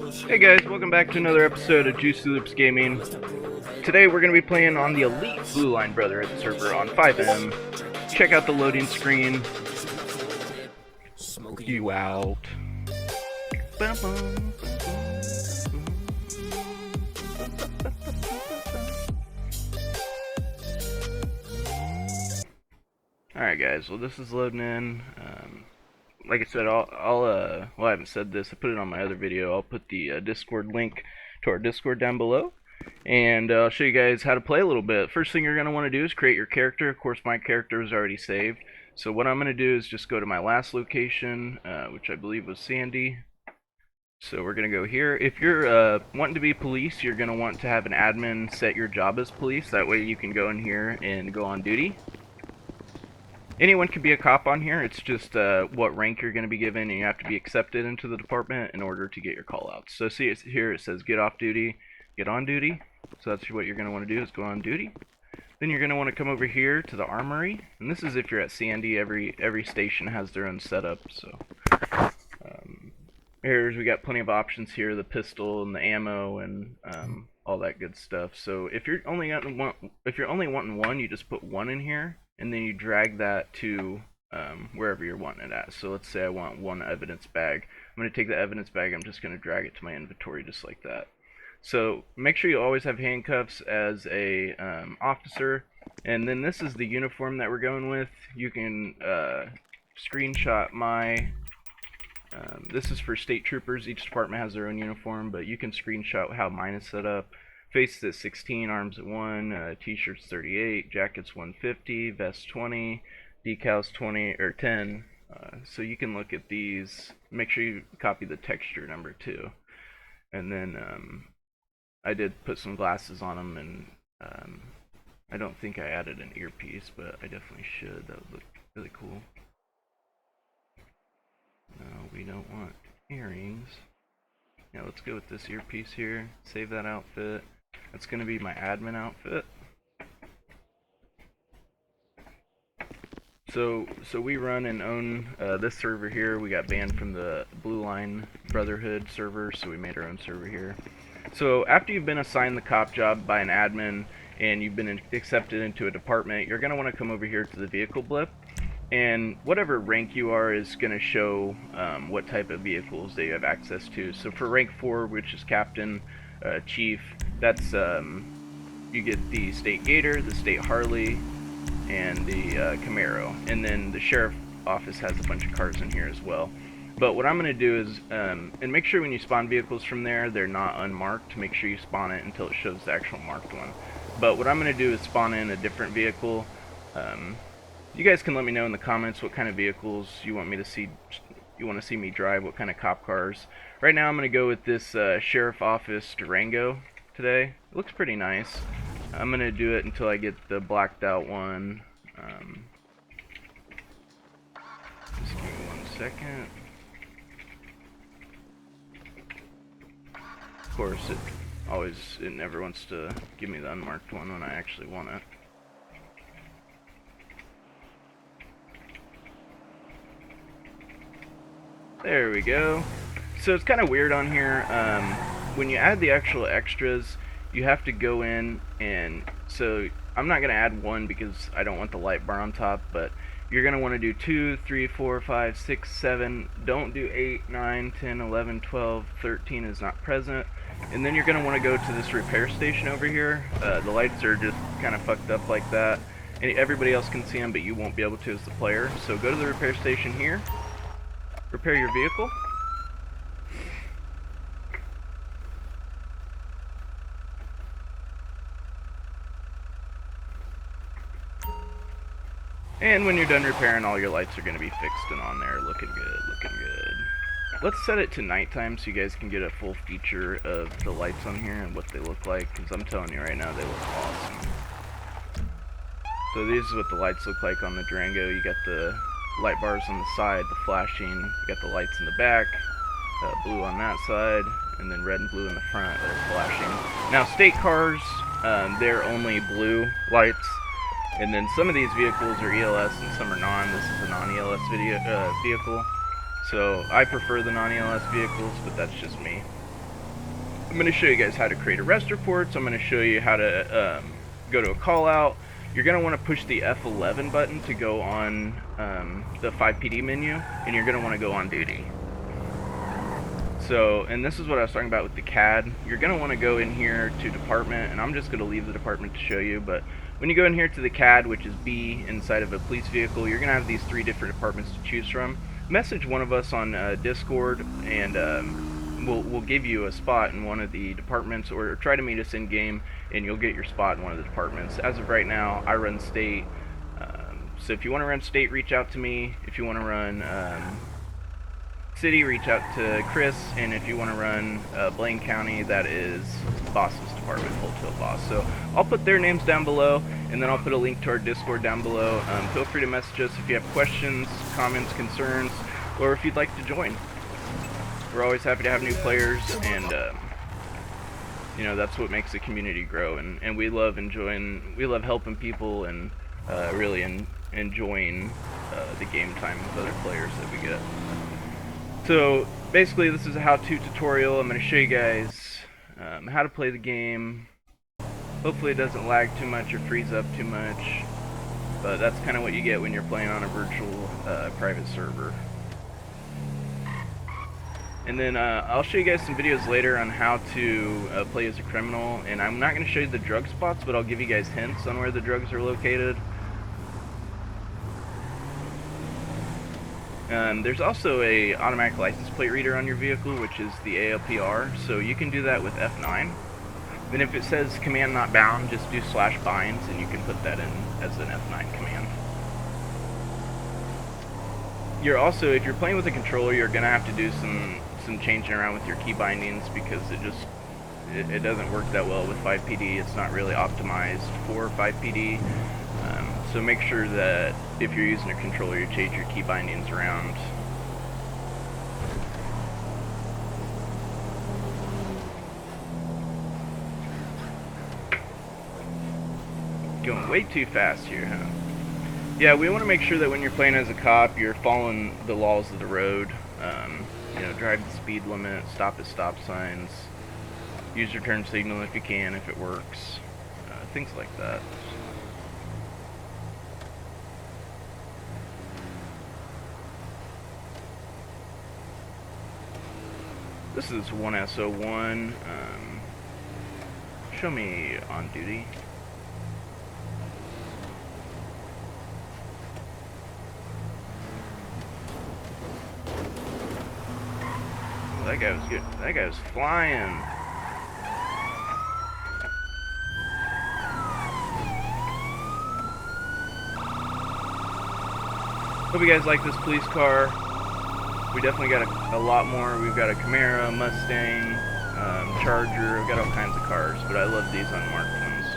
Hey guys, welcome back to another episode of Juicy Loops Gaming. Today we're going to be playing on the Elite Blue Line Brotherhood server on FiveM. Check out the loading screen. Smoke you out. Alright guys, well this is loading in. Like I said, well I haven't said this, I put it on my other video. I'll put the Discord link to our Discord down below, and I'll show you guys how to play a little bit. First thing you're going to want to do is create your character. Of course, my character is already saved, so what I'm going to do is just go to my last location, which I believe was Sandy. So we're going to go here. If you're wanting to be police, you're going to want to have an admin set your job as police. That way you can go in here and go on duty. Anyone can be a cop on here. It's just what rank you're going to be given, and you have to be accepted into the department in order to get your call-outs. So see here it says get off duty, get on duty. So that's what you're going to want to do, is go on duty. Then you're going to want to come over here to the armory, and this is if you're at Sandy. Every station has their own setup. So we got plenty of options here: the pistol and the ammo and all that good stuff. So if you're only wanting one, you just put one in here. And then you drag that to wherever you're wanting it at. So let's say I want one evidence bag. I'm going to take the evidence bag, I'm just going to drag it to my inventory just like that. So make sure you always have handcuffs as a officer. And then this is the uniform that we're going with. You can screenshot my... this is for state troopers. Each department has their own uniform, but you can screenshot how mine is set up. Faces at 16, arms at 1, t-shirts 38, jackets 150, vests 20, decals 20 or 10. So you can look at these. Make sure you copy the texture number too. And then I did put some glasses on them, and I don't think I added an earpiece, but I definitely should. That would look really cool. No, we don't want earrings. Yeah, let's go with this earpiece here. Save that outfit. That's going to be my admin outfit. So we run and own this server here. We got banned from the Blue Line Brotherhood server, so we made our own server here. So after you've been assigned the cop job by an admin and you've been accepted into a department, you're going to want to come over here to the vehicle blip. And whatever rank you are is going to show what type of vehicles that you have access to. So for rank 4, which is captain, chief, that's you get the state gator, the state Harley, and the Camaro. And then the sheriff office has a bunch of cars in here as well. But what I'm going to do is, and make sure when you spawn vehicles from there, they're not unmarked. Make sure you spawn it until it shows the actual marked one. But what I'm going to do is spawn in a different vehicle. You guys can let me know in the comments what kind of vehicles you want me to see. You want to see me drive, what kind of cop cars. Right now I'm going to go with this sheriff office Durango today. It looks pretty nice. I'm going to do it until I get the blacked out one. Just give me 1 second. Of course it never wants to give me the unmarked one when I actually want it. There we go. So it's kind of weird on here. When you add the actual extras, you have to go in, and so I'm not going to add one because I don't want the light bar on top, but you're going to want to do 2, 3, 4, 5, 6, 7. Don't do 8, 9, 10, 11, 12, 13 is not present. And then you're going to want to go to this repair station over here. The lights are just kind of fucked up like that. And everybody else can see them, but you won't be able to as the player. So go to the repair station here. Repair your vehicle. And when you're done repairing, all your lights are going to be fixed and on there. Looking good, looking good. Let's set it to nighttime so you guys can get a full feature of the lights on here and what they look like, because I'm telling you right now, they look awesome. So this is what the lights look like on the Durango. You got the light bars on the side, the flashing, you got the lights in the back, blue on that side, and then red and blue in the front that are flashing. Now state cars, they're only blue lights, and then some of these vehicles are ELS and some are non. This is a non-ELS vehicle, so I prefer the non-ELS vehicles, but that's just me. I'm going to show you guys how to create arrest reports. I'm going to show you how to go to a call out. You're going to want to push the F11 button to go on the FivePD menu, and you're going to want to go on duty. So, and this is what I was talking about with the CAD. You're going to want to go in here to department, and I'm just going to leave the department to show you, but when you go in here to the CAD, which is B inside of a police vehicle, you're going to have these 3 different departments to choose from. Message one of us on Discord, and we'll give you a spot in one of the departments, or try to meet us in game, and you'll get your spot in one of the departments. As of right now, I run state, so if you want to run state, reach out to me. If you want to run city, reach out to Chris, and if you want to run Blaine County, that is Boss's department, Full Tilt Boss. So I'll put their names down below, and then I'll put a link to our Discord down below. Feel free to message us if you have questions, comments, concerns, or if you'd like to join. We're always happy to have new players, and you know, that's what makes the community grow, and we love helping people, and really enjoying the game time with other players that we get. So basically, this is a how-to tutorial. I'm going to show you guys how to play the game. Hopefully it doesn't lag too much or freeze up too much, but that's kind of what you get when you're playing on a virtual private server. And then I'll show you guys some videos later on how to play as a criminal, and I'm not going to show you the drug spots, but I'll give you guys hints on where the drugs are located. There's also a automatic license plate reader on your vehicle, which is the ALPR, so you can do that with F9. Then if it says command not bound, just do /binds, and you can put that in as an F9 command. You're also, if you're playing with a controller, you're going to have to do some changing around with your key bindings, because it doesn't work that well with FivePD. It's not really optimized for FivePD. So make sure that if you're using a controller, you change your key bindings around. Going way too fast here, huh? Yeah, we want to make sure that when you're playing as a cop, you're following the laws of the road. You know, drive the speed limit, stop at stop signs, use your turn signal if you can, if it works, things like that. This is 1SO1. Show me on duty. Oh, that guy was good. That guy was flying. Hope you guys like this police car. We definitely got a lot more. We've got a Camaro, Mustang, Charger. We've got all kinds of cars, but I love these unmarked ones.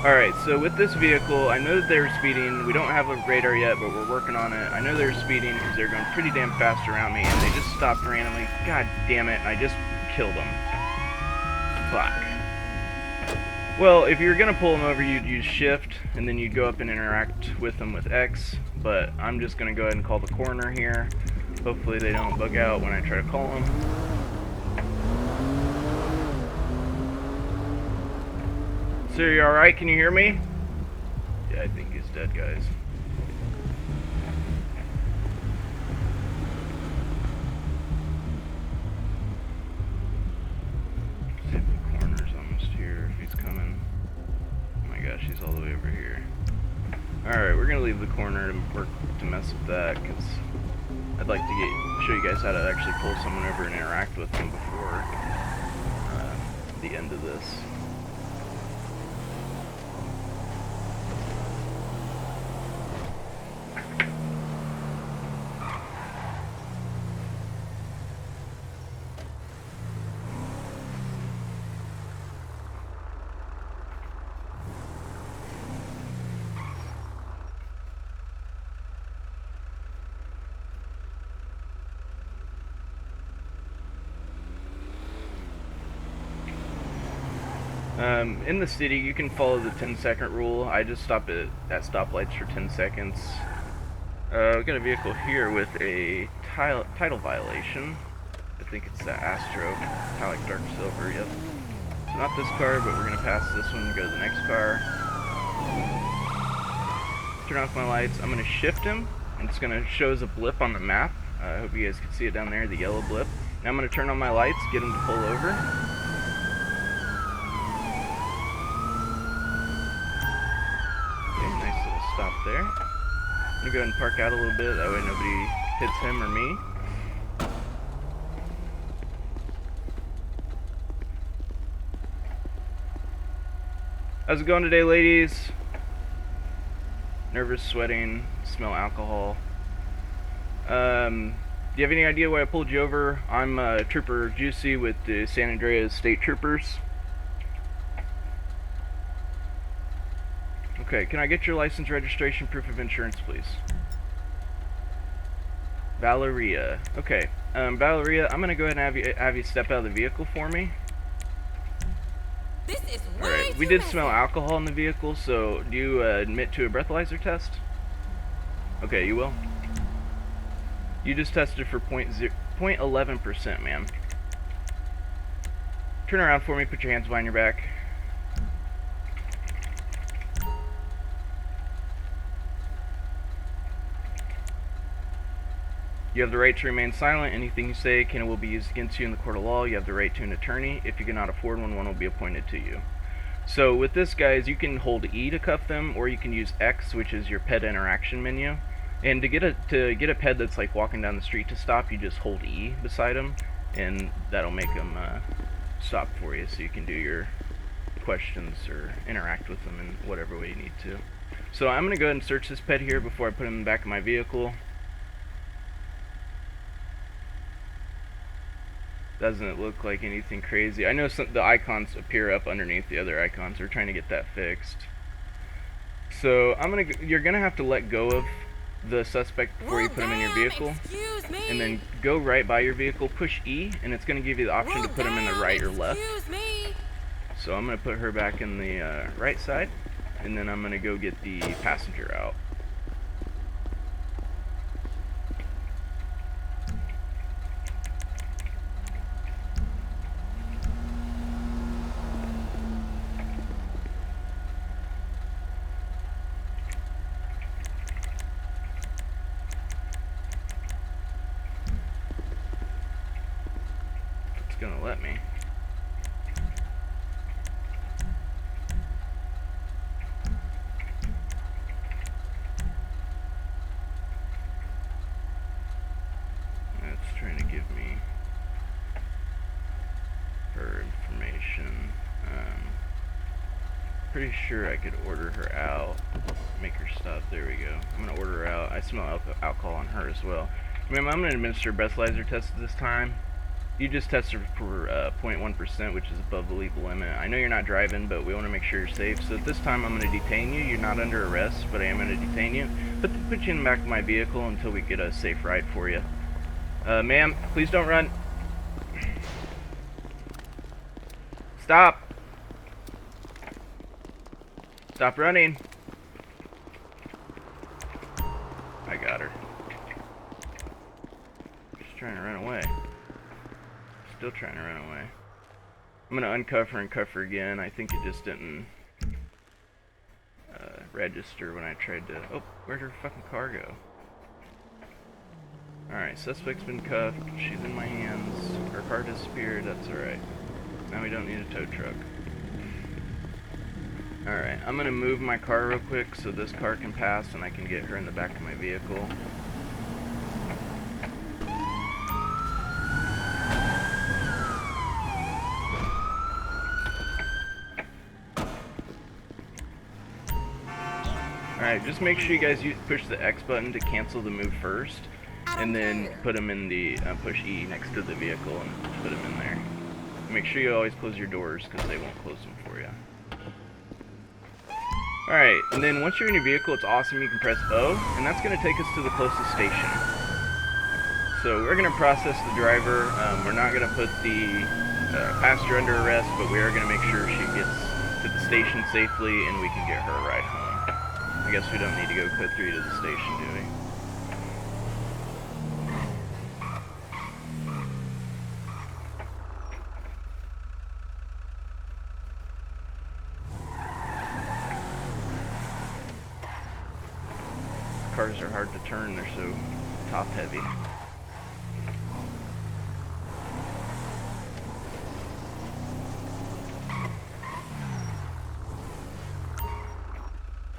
Alright, so with this vehicle, I know that they were speeding. We don't have a radar yet, but we're working on it. I know they're speeding because they're going pretty damn fast around me, and they just stopped randomly. God damn it, and I just killed them. Fuck. Well, if you're going to pull them over, you'd use shift, and then you'd go up and interact with them with X, but I'm just going to go ahead and call the coroner here. Hopefully they don't bug out when I try to call them. Sir, you alright? Can you hear me? Yeah, I think he's dead, guys. See if the coroner's almost here, if he's coming. Oh my gosh, he's all the way over here. Alright, we're gonna leave the coroner to mess with that, because I'd like to show you guys how to actually pull someone over and interact with them before the end of this. In the city, you can follow the 10-second rule. I just stop at stoplights for 10 seconds. We've got a vehicle here with a title violation. I think it's the Astro, metallic dark silver, yep. So not this car, but we're going to pass this one and go to the next car. Turn off my lights. I'm going to shift him, and it's going to show as a blip on the map. I hope you guys can see it down there, the yellow blip. Now I'm going to turn on my lights, get him to pull over. Okay, nice little stop there. I'm going to go ahead and park out a little bit, that way nobody hits him or me. How's it going today, ladies? Nervous, sweating, smell alcohol. Do you have any idea why I pulled you over? I'm Trooper Juicy with the San Andreas State Troopers. Okay, can I get your license, registration, proof of insurance, please? Valeria. Okay, Valeria, I'm gonna go ahead and have you step out of the vehicle for me. This is Alright, we did smell alcohol in the vehicle, so do you admit to a breathalyzer test? Okay, you will. You just tested for 0.11%, ma'am. Turn around for me, put your hands behind your back. You have the right to remain silent. Anything you say can and will be used against you in the court of law. You have the right to an attorney. If you cannot afford one, one will be appointed to you. So with this, guys, you can hold E to cuff them, or you can use X, which is your pet interaction menu. And to get a pet that's like walking down the street to stop, you just hold E beside them, and that'll make them stop for you, so you can do your questions or interact with them in whatever way you need to. So I'm going to go ahead and search this pet here before I put him in the back of my vehicle. Doesn't look like anything crazy. I know the icons appear up underneath the other icons. We're trying to get that fixed. So you're gonna have to let go of the suspect before you put him in your vehicle, and then go right by your vehicle, push E, and it's gonna give you the option to put him in the right or left. So I'm gonna put her back in the right side, and then I'm gonna go get the passenger out. Gonna let me. It's trying to give me her information. Pretty sure I could order her out, make her stop. There we go. I'm gonna order her out. I smell alcohol on her as well. Ma'am, I'm gonna administer a breathalyzer test this time. You just tested for 0.1%, which is above the legal limit. I know you're not driving, but we want to make sure you're safe. So at this time, I'm going to detain you. You're not under arrest, but I am going to detain you. Put you in the back of my vehicle until we get a safe ride for you. Ma'am, please don't run. Stop. Stop running. I got her. She's trying to run away. Still trying to run away. I'm gonna uncuff her and cuff her again. I think it just didn't register when I tried to. Oh, where'd her fucking car go? Alright, suspect's been cuffed. She's in my hands. Her car disappeared. That's alright. Now we don't need a tow truck. Alright, I'm gonna move my car real quick so this car can pass and I can get her in the back of my vehicle. Alright, just make sure you guys push the X button to cancel the move first, and then put them in the, push E next to the vehicle and put them in there. Make sure you always close your doors, because they won't close them for you. Alright, and then once you're in your vehicle, it's awesome, you can press O, and that's going to take us to the closest station. So we're going to process the driver. We're not going to put the passenger under arrest, but we are going to make sure she gets to the station safely, and we can get her a ride home. I guess we don't need to go code 3 to the station, do we? cars are hard to turn, they're so top heavy.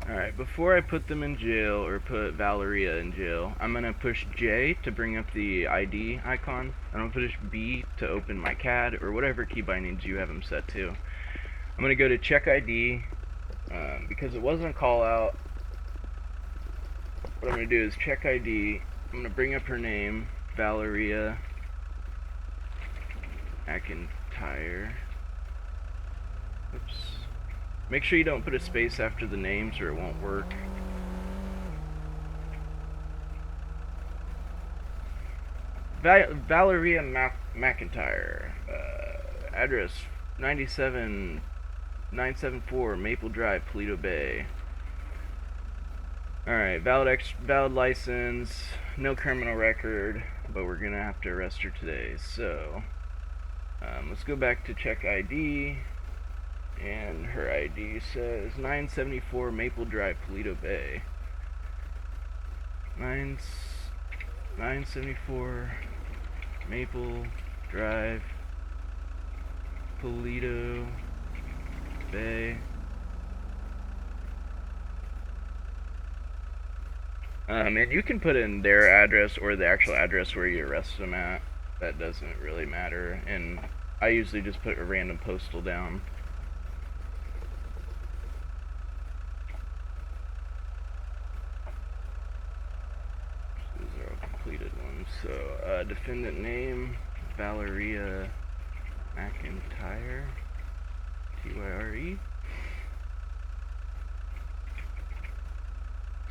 Alright, before I put them in jail, or put Valeria in jail, I'm going to push J to bring up the ID icon. I'm going to push B to open my CAD, or whatever key bindings you have them set to. I'm going to go to check ID, because it wasn't a call out. What I'm going to do is check ID, I'm going to bring up her name, Valeria McIntyre. Oops. Make sure you don't put a space after the names or it won't work. Valeria McIntyre. Address 97974 Maple Drive, Paleto Bay. Alright, valid license, no criminal record, but we're gonna have to arrest her today. So, let's go back to check ID. And her ID says 974 Maple Drive, Paleto Bay. 974 Maple Drive, Paleto Bay. And you can put in their address or the actual address where you arrest them at. That doesn't really matter. And I usually just put a random postal down. Completed ones. So, defendant name, Valeria McIntyre, T-Y-R-E.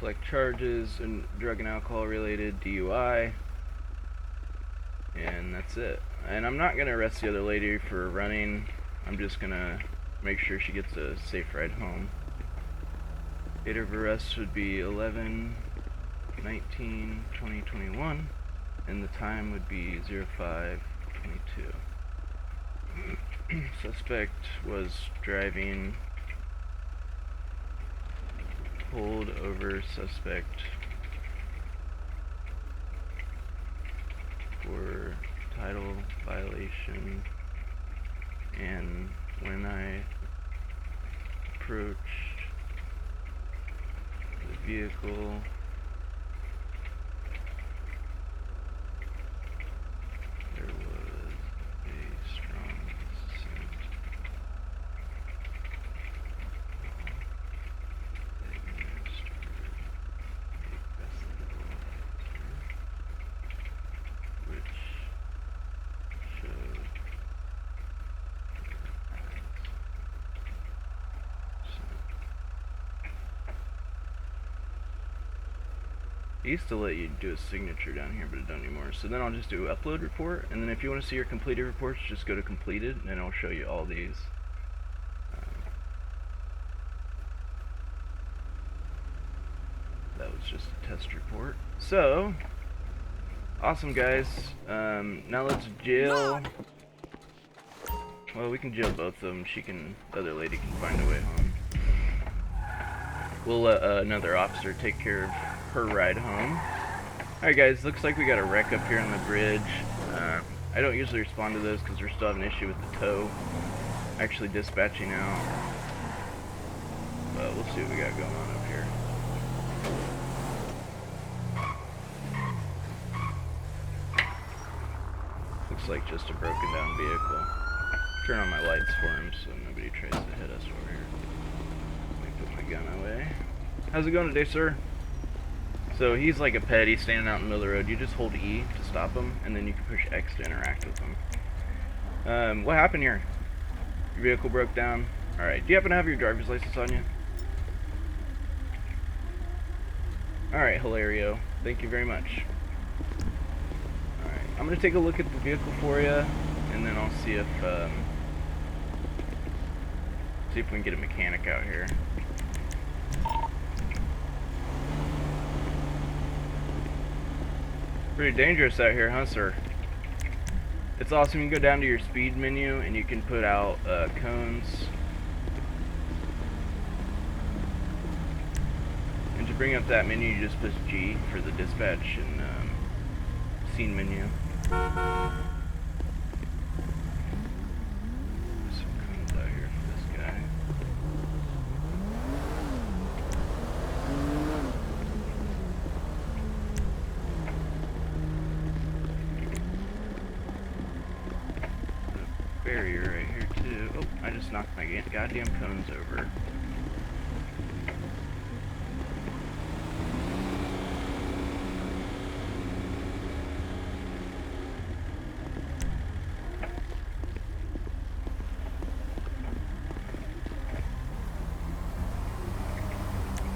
Select charges, and drug and alcohol related, DUI. And that's it. And I'm not going to arrest the other lady for running. I'm just going to make sure she gets a safe ride home. Date of arrest would be 11/19/2021, and the time would be 05:22. Suspect was driving. Pulled over suspect for title violation, and when I approached the vehicle, there was a strong scent. Which showed It used to let you do a signature down here, but it doesn't anymore. So then I'll just do upload report, and then if you want to see your completed reports, just go to completed, and it'll show you all these. That was just a test report. So, awesome guys. Now let's jail. Well, we can jail both of them. The other lady can find a way home. We'll let another officer take care of her ride home. Alright guys, looks like we got a wreck up here on the bridge. I don't usually respond to those because we're still having an issue with the tow actually dispatching out. But we'll see what we got going on up here. Looks like just a broken down vehicle. Turn on my lights for him so nobody tries to hit us over here. Let me put my gun away. How's it going today, sir? So he's like a pet, he's standing out in the middle of the road. You just hold E to stop him, and then you can push X to interact with him. What happened here? Your vehicle broke down? Alright, do you happen to have your driver's license on you? Alright, Hilario. Thank you very much. Alright, I'm going to take a look at the vehicle for you, and then I'll see if we can get a mechanic out here. Pretty dangerous out here, huh, sir? It's awesome. You can go down to your speed menu and you can put out cones. And to bring up that menu, you just push G for the dispatch and scene menu. Some cones out here for this guy. Barrier right here too. Oh, I just knocked my goddamn cones over.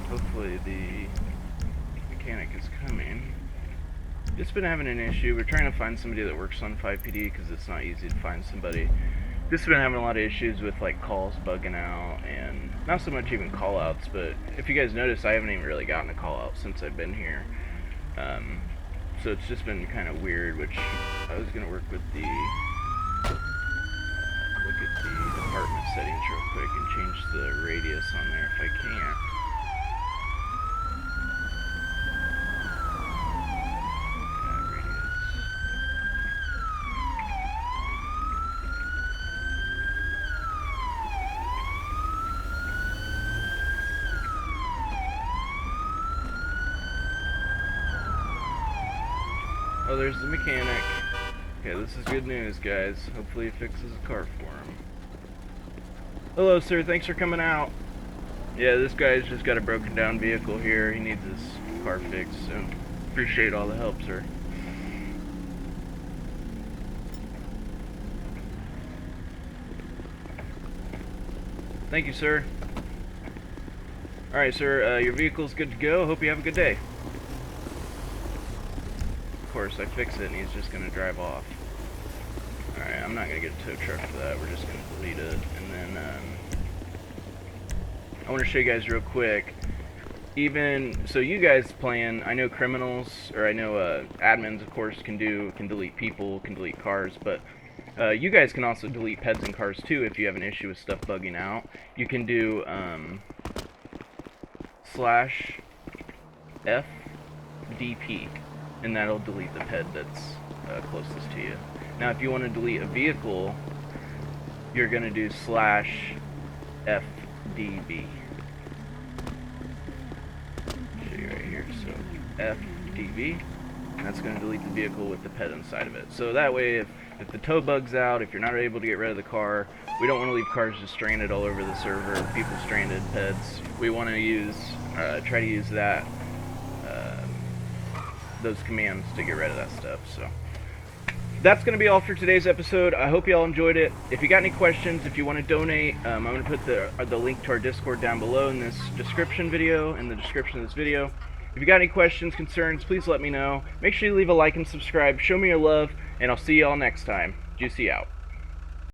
Hopefully the mechanic is coming. Just been having an issue. We're trying to find somebody that works on FivePD because it's not easy to find somebody. Just been having a lot of issues with like calls bugging out, and not so much even call outs, but if you guys notice, I haven't even really gotten a call out since I've been here. So it's just been kind of weird, which I was going to work with the look at the department settings real quick and change the radius on there if I can. Oh, there's the mechanic. Okay, this is good news, guys. Hopefully it fixes the car for him. Hello, sir. Thanks for coming out. Yeah, this guy's just got a broken down vehicle here. He needs his car fixed, so appreciate all the help, sir. Thank you, sir. Alright, sir. Your vehicle's good to go. Hope you have a good day. Of course, I fix it and he's just gonna drive off. Alright, I'm not gonna get a tow truck for that. We're just gonna delete it. And then, I want to show you guys real quick. So you guys playing, I know criminals, or I know admins, of course, can delete people, can delete cars, but you guys can also delete pets and cars too if you have an issue with stuff bugging out. You can do /FDP, and that'll delete the ped that's closest to you. Now if you want to delete a vehicle, you're going to do /FDB. Show you right here. So FDB, that's going to delete the vehicle with the ped inside of it. So that way, if the tow bugs out, if you're not able to get rid of the car, we don't want to leave cars just stranded all over the server, people stranded, peds. We want to use, try to use that, those commands to get rid of that stuff. So that's going to be all for today's episode. I hope you all enjoyed it. If you got any questions, if you want to donate, I'm going to put the link to our Discord down below in this description video, in the description of this video. If you got any questions, concerns, please let me know. Make sure you leave a like and subscribe. Show me your love, and I'll see you all next time. Juicy out.